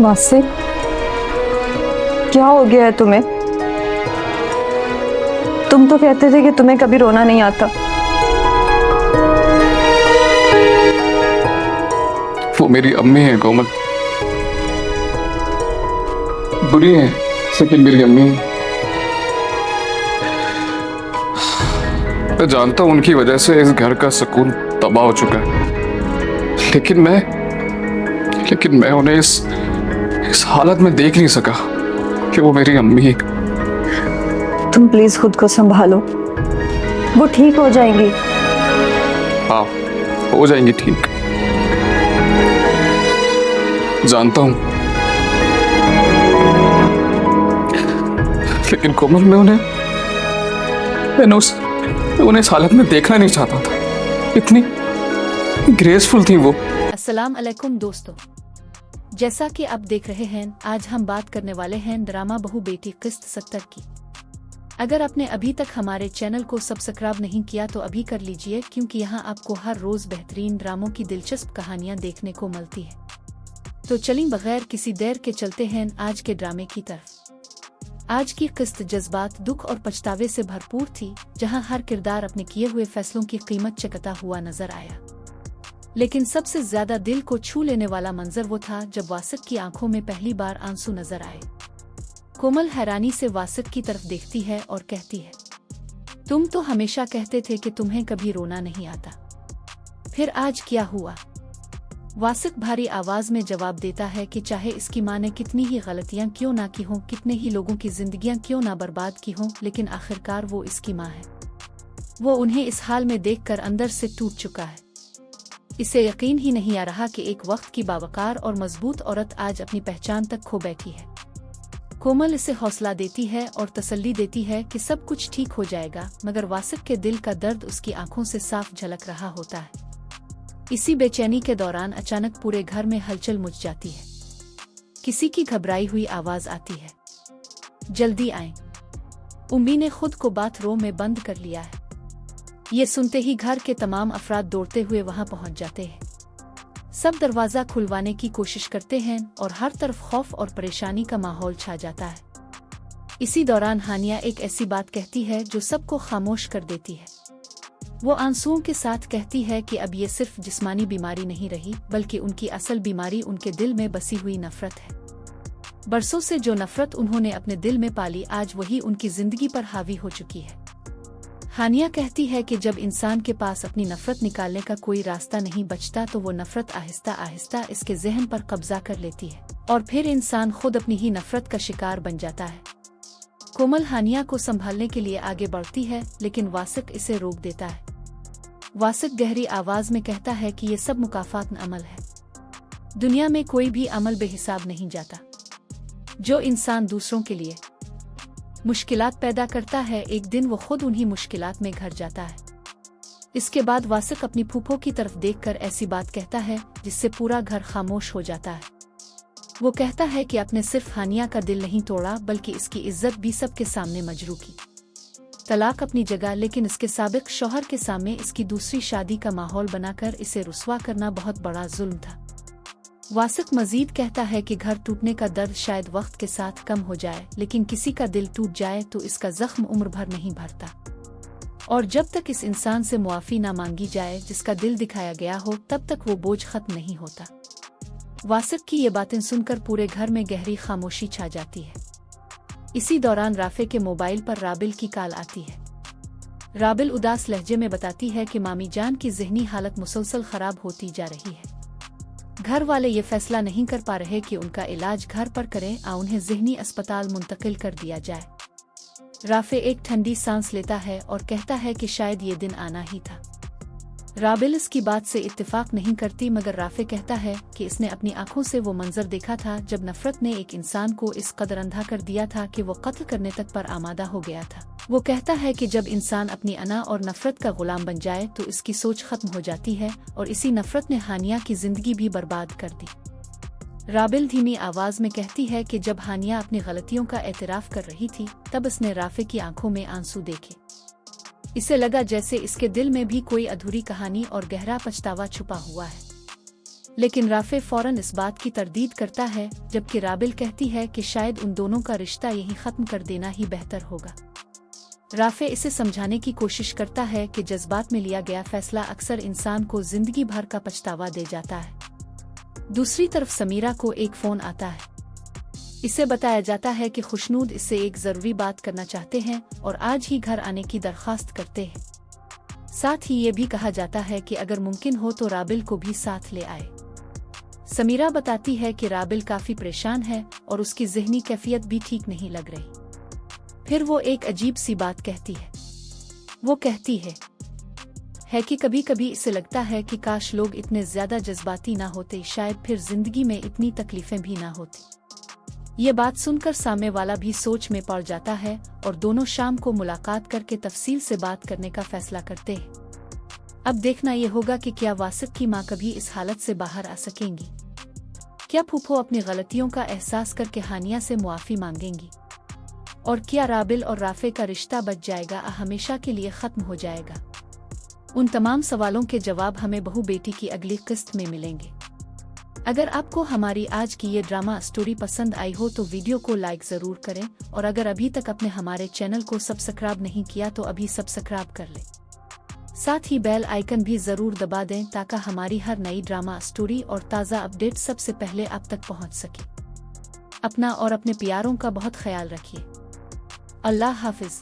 वासिक, क्या हो गया है तुम्हें? तुम तो कहते थे कि तुम्हें कभी रोना नहीं आता। वो मेरी अम्मी है कोमल, बुरी है लेकिन मेरी अम्मी है। मैं जानता हूं उनकी वजह से इस घर का सुकून तबाह हो चुका है, लेकिन मैं उन्हें इस हालत में देख नहीं सका कि वो मेरी अम्मी है। तुम प्लीज खुद को संभालो, वो ठीक हो जाएंगी। हाँ, हो जाएंगी ठीक, जानता हूं, लेकिन कोमल मैंने उन्हें इस हालत में देखना नहीं चाहता था। इतनी ग्रेसफुल थी वो। अस्सलाम अलैकुम दोस्तों, जैसा कि आप देख रहे हैं, आज हम बात करने वाले हैं ड्रामा बहू बेटी किस्त 70 की। अगर आपने अभी तक हमारे चैनल को सब्सक्राइब नहीं किया तो अभी कर लीजिए, क्योंकि यहाँ आपको हर रोज बेहतरीन ड्रामों की दिलचस्प कहानियाँ देखने को मिलती है। तो चलिए बगैर किसी देर के चलते हैं आज के ड्रामे की तरफ। आज की किस्त जज्बात, दुख और पछतावे से भरपूर थी, जहां हर किरदार अपने किए हुए फैसलों की कीमत चुकाता हुआ नजर आया। लेकिन सबसे ज्यादा दिल को छू लेने वाला मंजर वो था जब वासिक की आंखों में पहली बार आंसू नजर आए। कोमल हैरानी से वासिक की तरफ देखती है और कहती है, तुम तो हमेशा कहते थे कि तुम्हें कभी रोना नहीं आता, फिर आज क्या हुआ? वासिक भारी आवाज में जवाब देता है कि चाहे इसकी माँ ने कितनी ही गलतियां क्यों ना की हों, कितने ही लोगों की जिंदगियां क्यों ना बर्बाद की हों, लेकिन आखिरकार वो इसकी माँ है। वो उन्हें इस हाल में देखकर अंदर से टूट चुका है। इसे यकीन ही नहीं आ रहा कि एक वक्त की बावकार और मजबूत औरत आज अपनी पहचान तक खो बैठी है। कोमल इसे हौसला देती है और तसल्ली देती है कि सब कुछ ठीक हो जाएगा, मगर वासिक के दिल का दर्द उसकी आंखों से साफ झलक रहा होता है। इसी बेचैनी के दौरान अचानक पूरे घर में हलचल मच जाती है। किसी की घबराई हुई आवाज आती है, जल्दी आएं। उम्मी ने खुद को बाथरूम में बंद कर लिया है। ये सुनते ही घर के तमाम अफराद दौड़ते हुए वहां पहुंच जाते हैं। सब दरवाजा खुलवाने की कोशिश करते हैं और हर तरफ खौफ और परेशानी का माहौल छा जाता है। इसी दौरान हानिया एक ऐसी बात कहती है जो सबको खामोश कर देती है। वो आंसुओं के साथ कहती है कि अब ये सिर्फ जिस्मानी बीमारी नहीं रही, बल्कि उनकी असल बीमारी उनके दिल में बसी हुई नफरत है। बरसों से जो नफरत उन्होंने अपने दिल में पाली, आज वही उनकी जिंदगी पर हावी हो चुकी है। हानिया कहती है कि जब इंसान के पास अपनी नफरत निकालने का कोई रास्ता नहीं बचता तो वो नफरत आहिस्ता आहिस्ता इसके जहन पर कब्जा कर लेती है और फिर इंसान खुद अपनी ही नफरत का शिकार बन जाता है। कोमल हानिया को संभालने के लिए आगे बढ़ती है, लेकिन वासिक इसे रोक देता है। वासिक गहरी आवाज में कहता है कि ये सब मुकाफात अमल है। दुनिया में कोई भी अमल बेहिसाब नहीं जाता। जो इंसान दूसरों के लिए मुश्किलात पैदा करता है, एक दिन वो खुद उन्हीं मुश्किलात में घिर जाता है। इसके बाद वासिक अपनी फूफो की तरफ देखकर ऐसी बात कहता है जिससे पूरा घर खामोश हो जाता है। वो कहता है कि आपने सिर्फ हानिया का दिल नहीं तोड़ा, बल्कि इसकी इज्जत भी सबके सामने मजरू की। तलाक अपनी जगह, लेकिन इसके साबिक शौहर के सामने इसकी दूसरी शादी का माहौल बनाकर इसे रुस्वा करना बहुत बड़ा जुल्म था। वासिक मजीद कहता है कि घर टूटने का दर्द शायद वक्त के साथ कम हो जाए, लेकिन किसी का दिल टूट जाए तो इसका जख्म उम्र भर नहीं भरता। और जब तक इस इंसान से मुआफी ना मांगी जाए जिसका दिल दिखाया गया हो, तब तक वो बोझ खत्म नहीं होता। वासिक की ये बातें सुनकर पूरे घर में गहरी खामोशी छा जाती है। इसी दौरान राफे के मोबाइल पर राबिल की कॉल आती है। राबिल उदास लहजे में बताती है कि मामी जान की ज़हनी हालत मुसलसल खराब होती जा रही है। घर वाले ये फैसला नहीं कर पा रहे कि उनका इलाज घर पर करें या उन्हें ज़हनी अस्पताल मुंतकिल कर दिया जाए। राफे एक ठंडी सांस लेता है और कहता है कि शायद ये दिन आना ही था। राबिल इसकी बात से इत्तेफाक नहीं करती, मगर राफे कहता है कि इसने अपनी आंखों से वो मंजर देखा था जब नफरत ने एक इंसान को इस कदर अंधा कर दिया था कि वो कत्ल करने तक पर आमादा हो गया था। वो कहता है कि जब इंसान अपनी अना और नफरत का गुलाम बन जाए तो इसकी सोच खत्म हो जाती है, और इसी नफरत ने हानिया की जिंदगी भी बर्बाद कर दी। राबिल धीमी आवाज में कहती है कि जब हानिया अपनी गलतियों का एतराफ कर रही थी, तब इसने राफे की आंखों में आंसू देखे। इसे लगा जैसे इसके दिल में भी कोई अधूरी कहानी और गहरा पछतावा छुपा हुआ है। लेकिन राफे फौरन इस बात की तरदीद करता है, जबकि राबिल कहती है कि शायद उन दोनों का रिश्ता यहीं खत्म कर देना ही बेहतर होगा। राफे इसे समझाने की कोशिश करता है कि जज्बात में लिया गया फैसला अक्सर इंसान को जिंदगी भर का पछतावा दे जाता है। दूसरी तरफ समीरा को एक फोन आता है। इसे बताया जाता है कि खुशनूद इससे एक जरूरी बात करना चाहते हैं और आज ही घर आने की दरखास्त करते हैं। साथ ही ये भी कहा जाता है कि अगर मुमकिन हो तो राबिल को भी साथ ले आए। समीरा बताती है कि राबिल काफी परेशान है और उसकी ज़हनी कैफियत भी ठीक नहीं लग रही। फिर वो एक अजीब सी बात कहती है। वो कहती है कि कभी कभी इसे लगता है कि काश लोग इतने ज्यादा जज्बाती ना होते, शायद फिर जिंदगी में इतनी तकलीफें भी ना होती। ये बात सुनकर सामने वाला भी सोच में पड़ जाता है और दोनों शाम को मुलाकात करके तफसील से बात करने का फैसला करते हैं। अब देखना ये होगा कि क्या वासिक की माँ कभी इस हालत से बाहर आ सकेंगी। क्या फूफो अपनी गलतियों का एहसास करके हानिया से मुआफी मांगेंगी, और क्या राबिल और राफे का रिश्ता बच जाएगा, हमेशा के लिए खत्म हो जाएगा। उन तमाम सवालों के जवाब हमें बहू बेटी की अगली किस्त में मिलेंगे। अगर आपको हमारी आज की ये ड्रामा स्टोरी पसंद आई हो तो वीडियो को लाइक जरूर करें, और अगर अभी तक आपने हमारे चैनल को सब्सक्राइब नहीं किया तो अभी सब्सक्राइब कर लें। साथ ही बेल आइकन भी जरूर दबा दें ताकि हमारी हर नई ड्रामा स्टोरी और ताज़ा अपडेट सबसे पहले आप तक पहुंच सके। अपना और अपने प्यारों का बहुत ख्याल रखिए। अल्लाह हाफिज।